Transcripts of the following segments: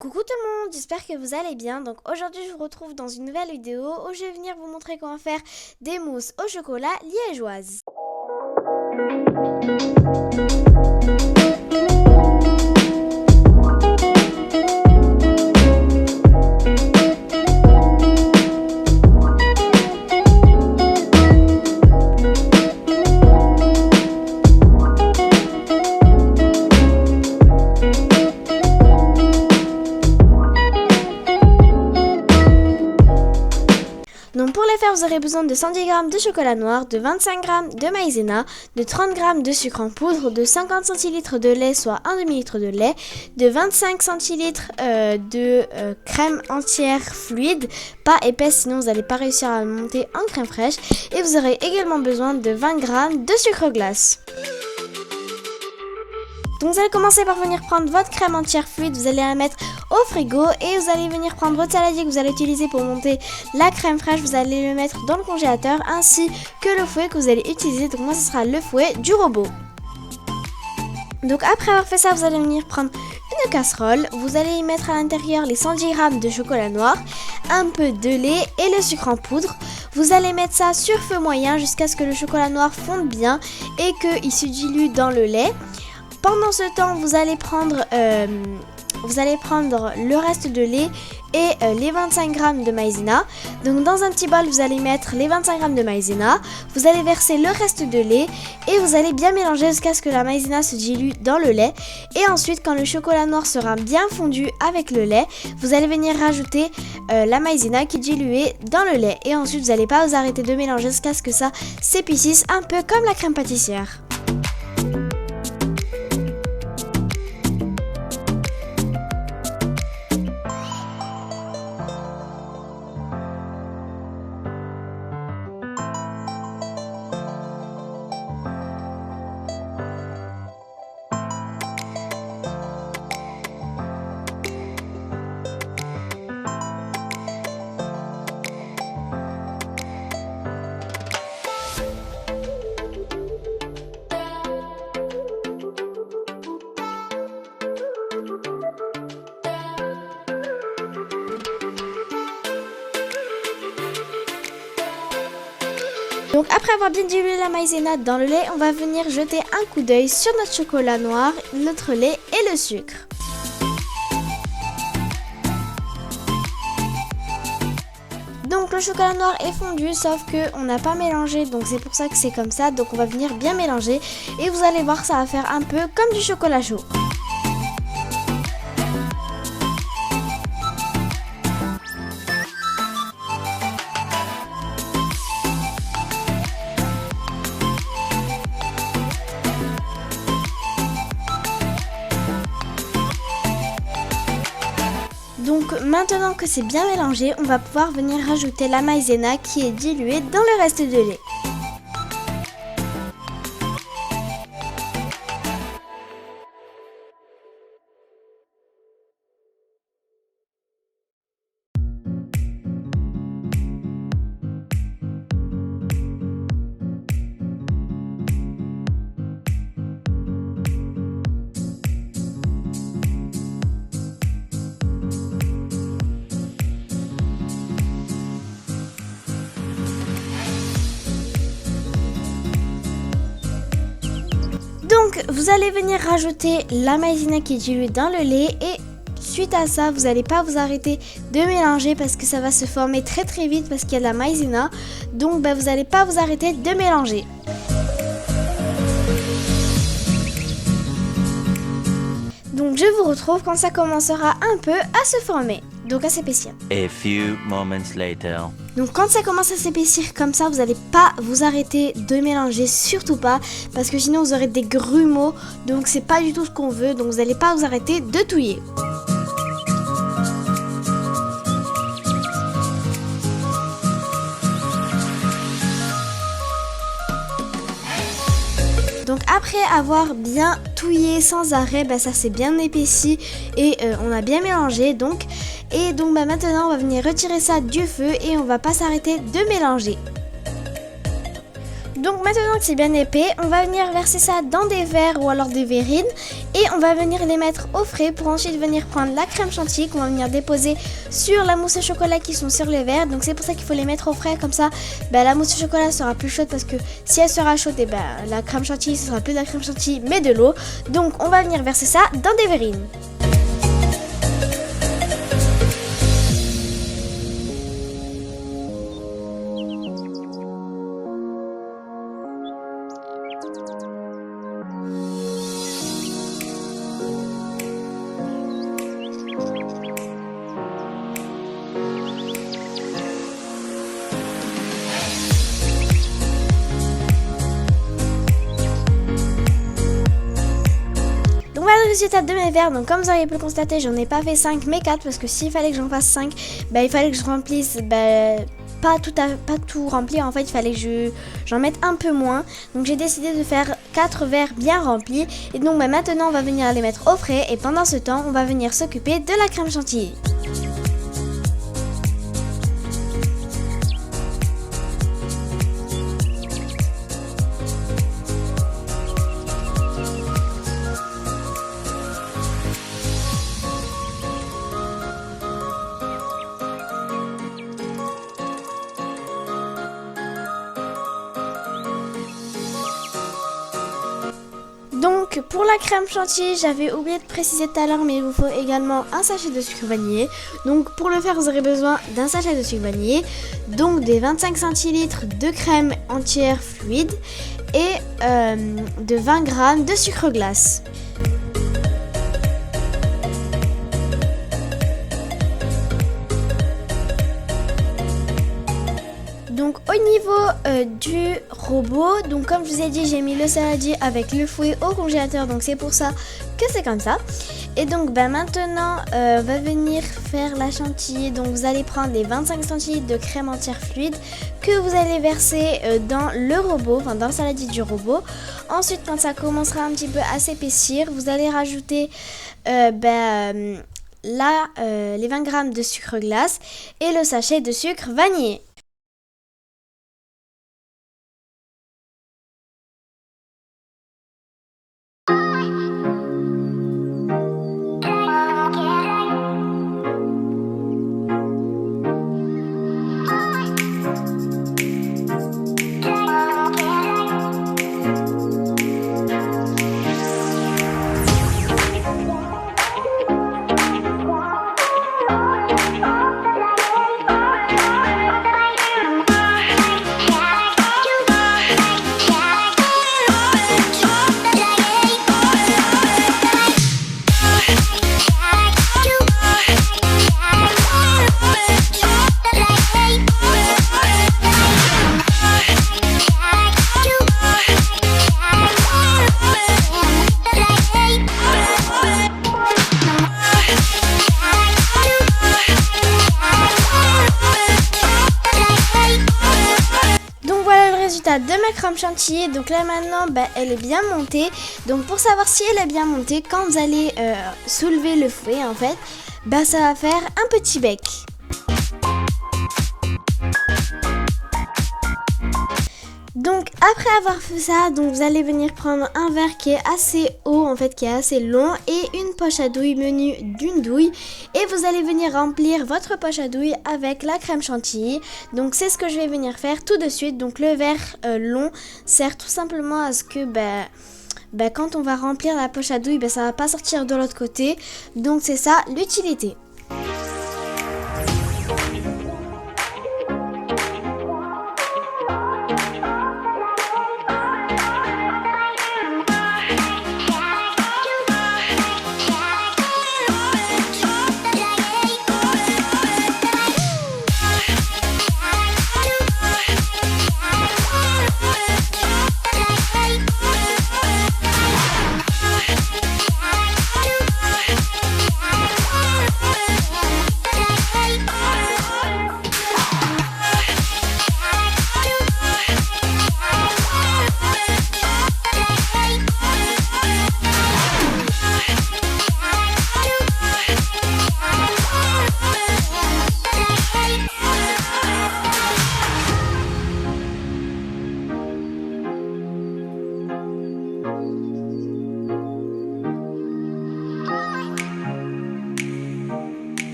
Coucou tout le monde, j'espère que vous allez bien. Donc aujourd'hui je vous retrouve dans une nouvelle vidéo où je vais venir vous montrer comment faire des mousses au chocolat liégeoises. Donc pour les faire, vous aurez besoin de 110 g de chocolat noir, de 25 g de maïzena, de 30 g de sucre en poudre, de 50 centilitres de lait, soit 1 demi-litre de lait, de 25 centilitres de crème entière fluide, pas épaisse sinon vous n'allez pas réussir à le monter en crème fraîche. Et vous aurez également besoin de 20 g de sucre glace. Donc vous allez commencer par venir prendre votre crème entière fluide, vous allez la mettre au frigo et vous allez venir prendre votre saladier que vous allez utiliser pour monter la crème fraîche, vous allez le mettre dans le congélateur ainsi que le fouet que vous allez utiliser. Donc moi ce sera le fouet du robot. Donc après avoir fait ça, vous allez venir prendre une casserole, vous allez y mettre à l'intérieur les 110 g de chocolat noir, un peu de lait et le sucre en poudre. Vous allez mettre ça sur feu moyen jusqu'à ce que le chocolat noir fonde bien et qu'il se dilue dans le lait. Pendant ce temps, vous allez prendre le reste de lait et les 25 g de maïzena. Donc dans un petit bol, vous allez mettre les 25 g de maïzena. Vous allez verser le reste de lait et vous allez bien mélanger jusqu'à ce que la maïzena se dilue dans le lait. Et ensuite, quand le chocolat noir sera bien fondu avec le lait, vous allez venir rajouter la maïzena qui est diluée dans le lait. Et ensuite, vous n'allez pas vous arrêter de mélanger jusqu'à ce que ça s'épaississe un peu comme la crème pâtissière. Donc après avoir bien dilué la maïzena dans le lait, on va venir jeter un coup d'œil sur notre chocolat noir, notre lait et le sucre. Donc le chocolat noir est fondu, sauf que on n'a pas mélangé, donc c'est pour ça que c'est comme ça. Donc on va venir bien mélanger et vous allez voir, ça va faire un peu comme du chocolat chaud. Donc maintenant que c'est bien mélangé, on va pouvoir venir rajouter la maïzena qui est diluée dans le reste de lait. Donc vous allez venir rajouter la maïzena qui est diluée dans le lait et suite à ça, vous n'allez pas vous arrêter de mélanger parce que ça va se former très vite parce qu'il y a de la maïzena. Donc vous n'allez pas vous arrêter de mélanger. Donc je vous retrouve quand ça commencera un peu à se former, donc à s'épaissir. A few moments later. Donc quand ça commence à s'épaissir comme ça, vous n'allez pas vous arrêter de mélanger, surtout pas, parce que sinon vous aurez des grumeaux, donc c'est pas du tout ce qu'on veut, donc vous n'allez pas vous arrêter de touiller. Donc après avoir bien touillé sans arrêt, ça s'est bien épaissi et on a bien mélangé donc. Et donc maintenant on va venir retirer ça du feu et on va pas s'arrêter de mélanger. Donc maintenant que c'est bien épais, on va venir verser ça dans des verres ou alors des verrines et on va venir les mettre au frais pour ensuite venir prendre la crème chantilly qu'on va venir déposer sur la mousse au chocolat qui sont sur les verres. Donc c'est pour ça qu'il faut les mettre au frais, comme ça la mousse au chocolat sera plus chaude, parce que si elle sera chaude, la crème chantilly ce sera plus de la crème chantilly mais de l'eau. Donc on va venir verser ça dans des verrines. Le résultat de mes verres, donc comme vous auriez pu le constater, j'en ai pas fait 5 mais 4, parce que s'il fallait que j'en fasse 5, il fallait que je remplisse pas tout rempli, en fait il fallait que j'en mette un peu moins. Donc j'ai décidé de faire 4 verres bien remplis et donc maintenant on va venir les mettre au frais et pendant ce temps on va venir s'occuper de la crème chantilly. Donc pour la crème chantilly, j'avais oublié de préciser tout à l'heure, mais il vous faut également un sachet de sucre vanillé. Donc pour le faire, vous aurez besoin d'un sachet de sucre vanillé, donc des 25 centilitres de crème entière fluide et de 20 g de sucre glace. Donc au niveau du robot, donc comme je vous ai dit, j'ai mis le saladier avec le fouet au congélateur, donc c'est pour ça que c'est comme ça. Et donc maintenant on va venir faire la chantilly. Donc vous allez prendre les 25 centilitres de crème entière fluide que vous allez verser dans le robot, enfin dans le saladier du robot. Ensuite, quand ça commencera un petit peu à s'épaissir, vous allez rajouter les 20 g de sucre glace et le sachet de sucre vanillé. De ma crème chantilly, donc là maintenant elle est bien montée. Donc pour savoir si elle est bien montée, quand vous allez soulever le fouet en fait, ça va faire un petit bec. Donc après avoir fait ça, donc vous allez venir prendre un verre qui est assez haut en fait, qui est assez long, et une poche à douille munie d'une douille, et vous allez venir remplir votre poche à douille avec la crème chantilly. Donc c'est ce que je vais venir faire tout de suite. Donc le verre long sert tout simplement à ce que quand on va remplir la poche à douille, ça va pas sortir de l'autre côté. Donc c'est ça l'utilité.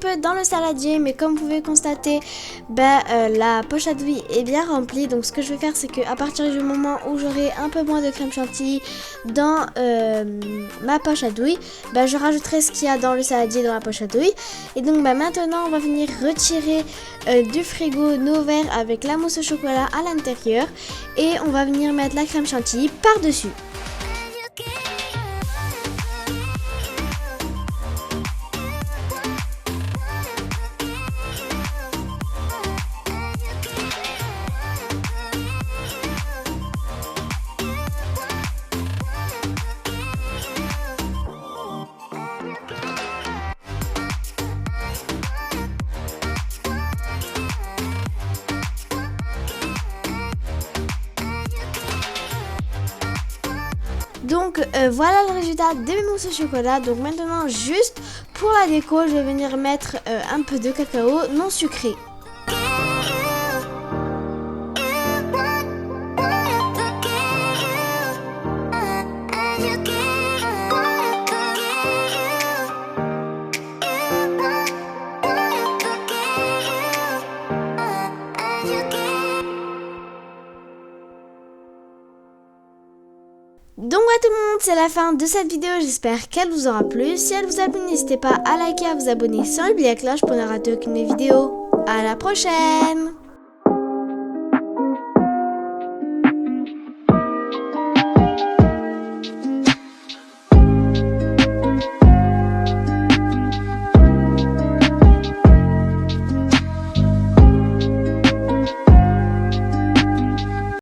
peu dans le saladier, mais comme vous pouvez constater, la poche à douille est bien remplie. Donc ce que je vais faire, c'est qu'à partir du moment où j'aurai un peu moins de crème chantilly dans ma poche à douille, je rajouterai ce qu'il y a dans le saladier dans la poche à douille. Et donc maintenant on va venir retirer du frigo nos verres avec la mousse au chocolat à l'intérieur et on va venir mettre la crème chantilly par-dessus. Donc voilà le résultat des mousses au chocolat. Donc maintenant, juste pour la déco, je vais venir mettre un peu de cacao non sucré. Donc voilà tout le monde, c'est la fin de cette vidéo, j'espère qu'elle vous aura plu. Si elle vous a plu, n'hésitez pas à liker, à vous abonner sans oublier la cloche pour ne rater aucune vidéo. À la prochaine!